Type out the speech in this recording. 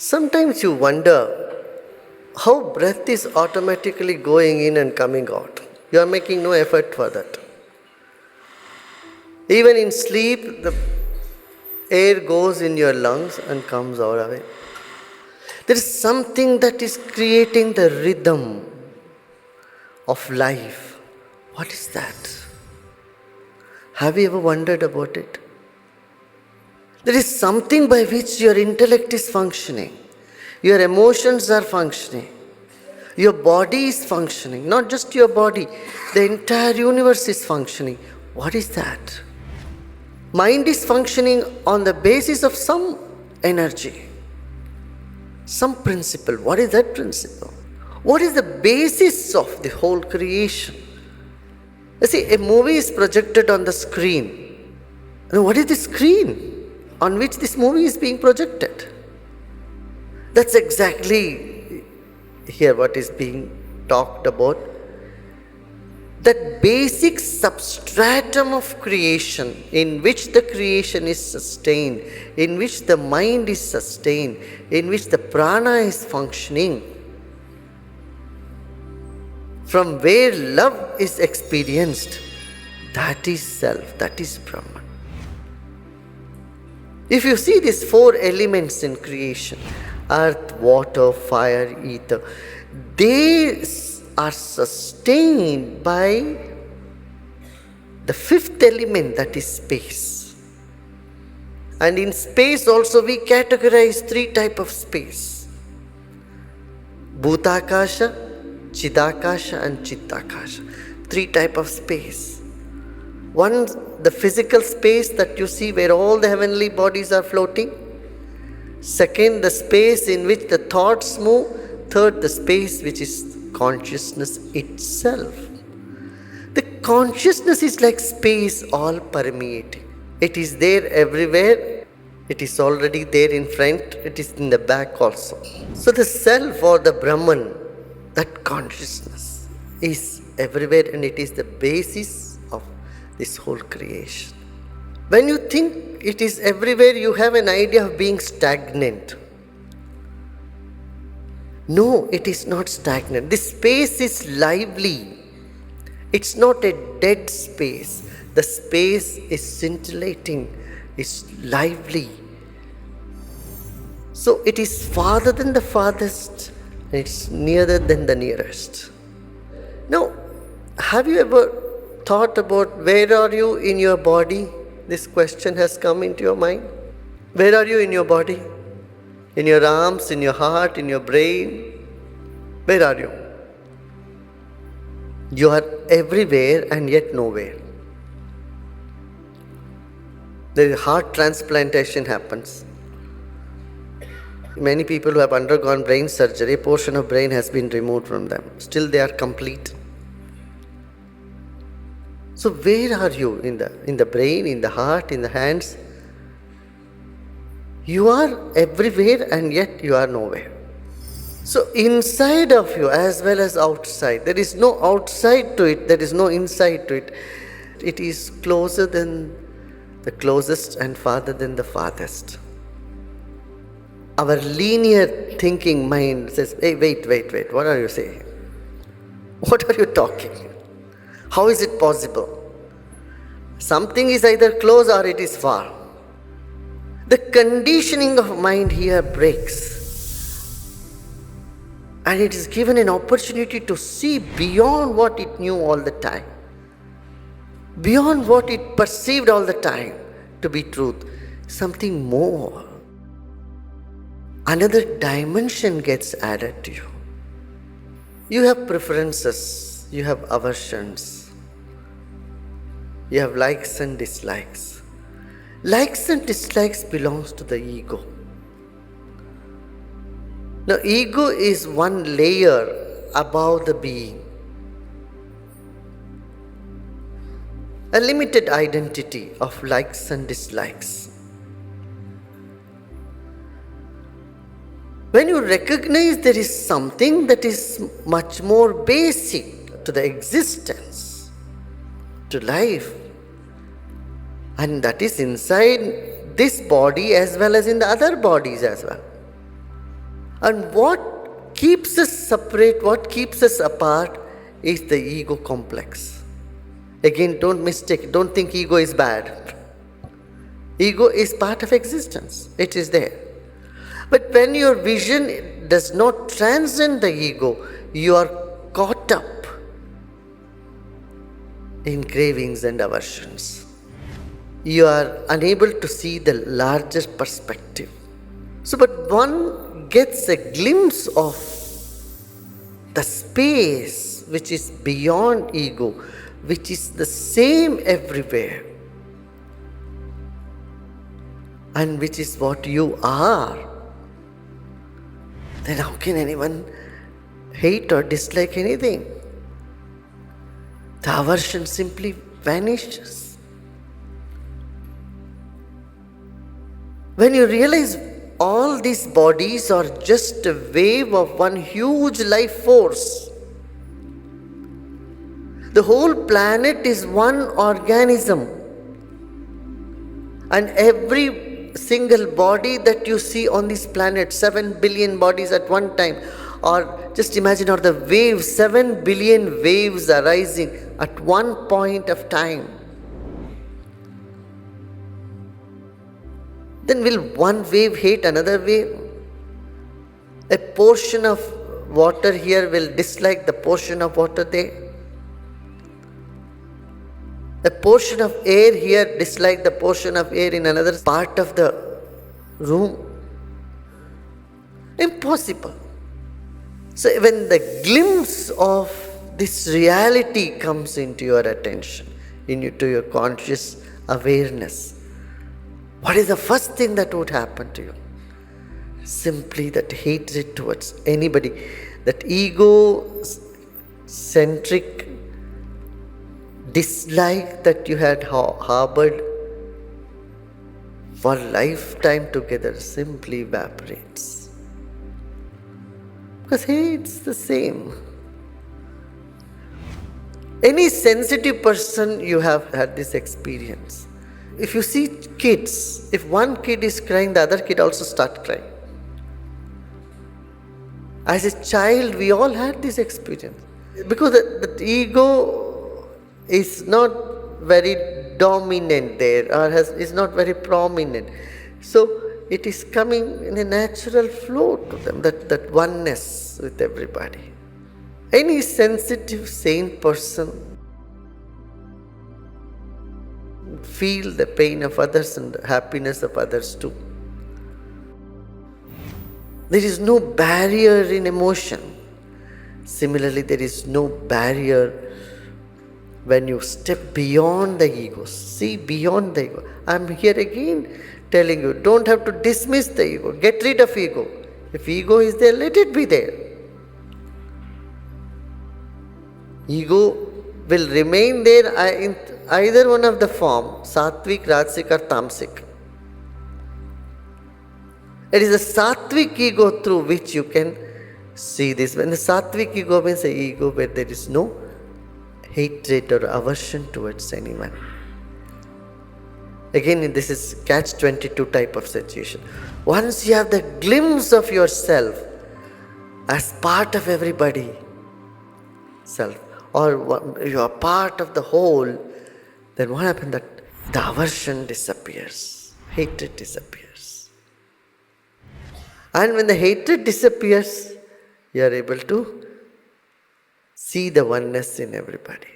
Sometimes you wonder how breath is automatically going in and coming out. You are making no effort for that. Even in sleep, the air goes in your lungs and comes out of it. There is something that is creating the rhythm of life. What is that? Have you ever wondered about it? There is something by which your intellect is functioning, your emotions are functioning, your body is functioning, not just your body, the entire universe is functioning. What is that? Mind is functioning on the basis of some energy, some principle. What is that principle? What is the basis of the whole creation? You see, a movie is projected on the screen. Now, what is the screen on which this movie is being projected? That's exactly here what is being talked about. That basic substratum of creation in which the creation is sustained, in which the mind is sustained, in which the prana is functioning, from where love is experienced, that is self, that is Brahman. If you see these four elements in creation, earth, water, fire, ether, they are sustained by the fifth element, that is space. And in space also we categorize three types of space: Bhutakasha, Chidakasha and Chittakasha. Three types of space. One, the physical space that you see where all the heavenly bodies are floating. Second, the space in which the thoughts move. Third, the space which is consciousness itself. The consciousness is like space, all permeating. It is there everywhere. It is already there in front. It is in the back also. So the self or the Brahman, that consciousness is everywhere, and it is the basis of this whole creation. When you think it is everywhere, you have an idea of being stagnant. No, it is not stagnant. This space is lively. It's not a dead space. The space is scintillating, it's lively. So it is farther than the farthest, and it's nearer than the nearest. Now, have you ever thought about where are you in your body? This question has come into your mind. Where are you in your body? In your arms, in your heart, in your brain? Where are you? You are everywhere and yet nowhere. The heart transplantation happens. Many people who have undergone brain surgery, a portion of brain has been removed from them. Still they are complete. So where are you? In the brain, in the heart, in the hands? You are everywhere and yet you are nowhere. So inside of you as well as outside, there is no outside to it, there is no inside to it. It is closer than the closest and farther than the farthest. Our linear thinking mind says, hey, wait, what are you saying? What are you talking? How is it possible? Something is either close or it is far. The conditioning of mind here breaks. And it is given an opportunity to see beyond what it knew all the time. Beyond what it perceived all the time to be truth. Something more. Another dimension gets added to you. You have preferences. You have aversions. You have likes and dislikes. Likes and dislikes belongs to the ego. Now, ego is one layer above the being. A limited identity of likes and dislikes. When you recognize there is something that is much more basic to the existence, to life, and that is inside this body as well as in the other bodies as well. And what keeps us separate, what keeps us apart is the ego complex. Again, don't mistake, don't think ego is bad. Ego is part of existence, it is there. But when your vision does not transcend the ego, you are caught up in cravings and aversions. You are unable to see the larger perspective. So, but one gets a glimpse of the space which is beyond ego, which is the same everywhere, and which is what you are. Then how can anyone hate or dislike anything? The aversion simply vanishes. When you realize all these bodies are just a wave of one huge life force, the whole planet is one organism, and every single body that you see on this planet, 7 billion bodies at one time, or just imagine, or the waves, 7 billion waves arising at one point of time. Then will one wave hate another wave? A portion of water here will dislike the portion of water there. A portion of air here dislike the portion of air in another part of the room. Impossible. So when the glimpse of this reality comes into your attention, into your conscious awareness, what is the first thing that would happen to you? Simply that hatred towards anybody, that ego-centric dislike that you had harbored for lifetime together simply evaporates. Because hey, it's the same. Any sensitive person, you have had this experience. If you see kids, if one kid is crying, the other kid also starts crying. As a child, we all had this experience. Because the ego is not very dominant there, or is not very prominent. So it is coming in a natural flow to them, that oneness with everybody. Any sensitive, sane person feel the pain of others and the happiness of others too. There is no barrier in emotion. Similarly, there is no barrier when you step beyond the ego. See beyond the ego. I am here again telling you, don't have to dismiss the ego. Get rid of ego. If ego is there, let it be there. Ego will remain there in either one of the form, sattvic, rajasic or tamasic. It is a sattvic ego through which you can see this. When the sattvic ego means an ego where there is no hatred or aversion towards anyone. Again, this is catch-22 type of situation. Once you have the glimpse of yourself as part of everybody, self, or you are part of the whole, then what happens? That the aversion disappears, hatred disappears. And when the hatred disappears, you are able to see the oneness in everybody.